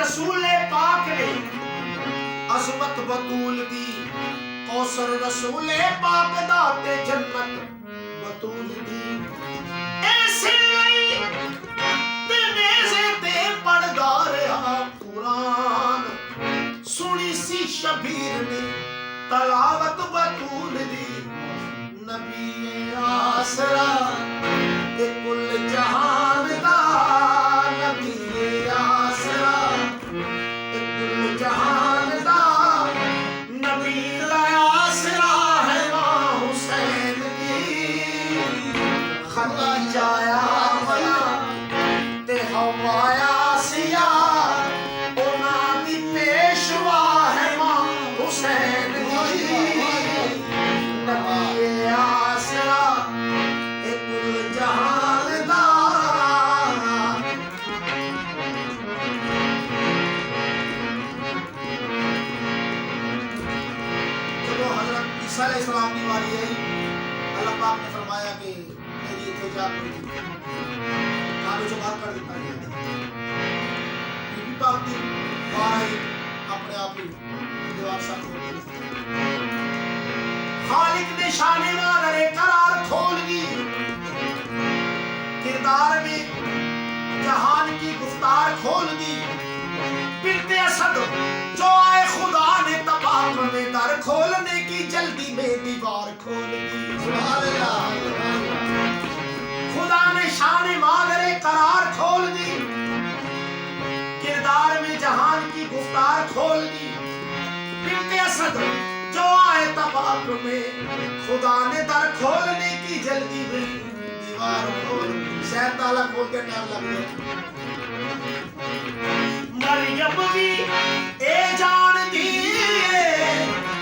رسول پاک نے عظمت بطول دی کوثر رسول پاک دا تے جنت بطول دی ایسے لئی تے نیزے تے پڑھدا رہا قرآن سنی سی شبیر نے تلاوت بطول دی نبی آسرا تے کل جہان دا نبی آسرا تے کل جہان دا نبی دا آسرا ہے ماں حسین کی خطا جایا منا تے ہوایا سیا اونا دی پیشوا ہے ماں حسین کی نبی آسرا تے کل جہان دا جب حضرت عیسیٰ علیہ السلام کی باری آئی اللہ پاک نے فرمایا کہ میری اتجاب ہوئی کعبے سے باہر کر دیتا گیا بی بی پاک دی بار آئی اپنے آپ ہی دیوار ساتھ ہو گئی خالق نے شان مادر قرار کھول دی کردار میں جہان کی گفتار کھول دی بنت اسد جو آئے خدا نے تباہ میں در کھولنے کی جلدی میں دیوار کھول دی سبحان اللہ خدا نے شان مادر قرار کھول دی کردار میں جہان کی گفتار کھول دی بنت اسد جو آئے تباہ میں خدا نے در کھولنے کی جلدی میں دیوار کھول شاید تالا کھول کے ٹائم لگ گیا مریم بھی اے جان دیئے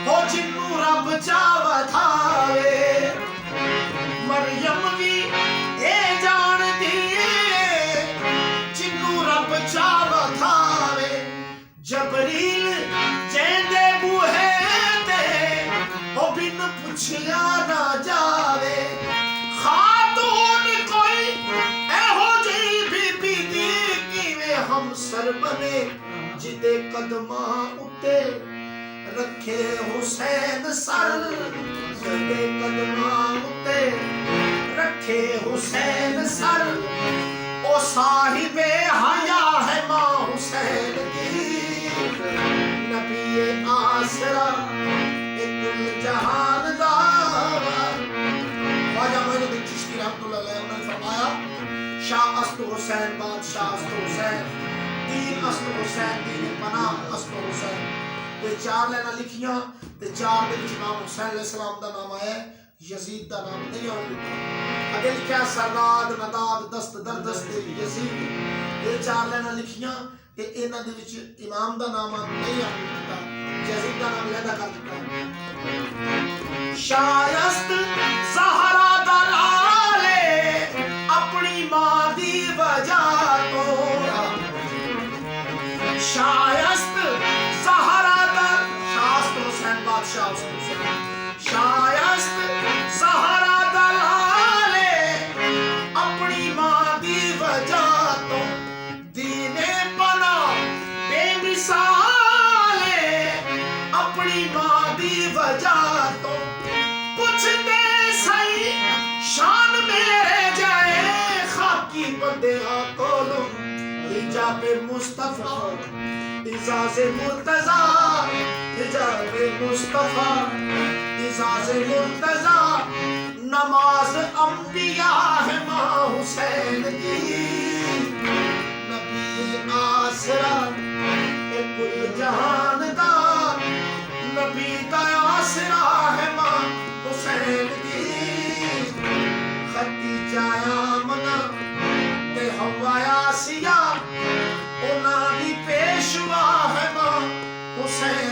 ہو جنو رب چاوہ تھاوے مریم بھی اے جان دیئے جنو رب چاوہ تھاوے جبریل جیندے بوہے تے ہو بن پچھیا نہ جاوے خاتون کوئی اے ہو جی بی بی دی کیویں ہم سر بنے جدے قدماں اتے رکھے حسین سر جدے قدماں اتے رکھے حسین سر او صاحب حیا ہے ماں حسین کی نبی آسرا کل جہان دا خواجہ معین الدین چشتی رحمۃ اللہ علیہ انہوں نے فرمایا شاہ است حسین بادشاہ است حسین دین است حسین دین پناہ است حسین یہ چار لینا لکھیاں تے چار دے وچ امام حسین علیہ السلام دا نام ہے یزید دا نام نہیں ہوتا اگے لکھیا سرداد نداد دست در دست یزید یہ چار لینا لکھیاں کہ انہاں دے وچ امام دا نام نہیں ہوتا یزید دا نام لینا کر دیتا شایست زہرا دلالے اپنی ماں دی وجہ تو شایست زہرا دل شاست حسین بادشاہ حسین شایست زہرا دلالے اپنی ماں دی وجہ تو دینے پنا بے مثالے اپنی ماں دی وجہ تو پوچھتے سی شان میرے جائے خاکی بندے کولو حجاب مصطفیٰ اعزاز مرتضیٰ حجاب مصطفیٰ اعزاز مرتضیٰ نماز انبیاء ہے ماں حسین کی نبی آسرا کل جہان دا نبی دا آسرا ہے ماں حسین کی خطی جایا منا تے ہوایا سیا اونا دی پیشوا ہے ماں حسین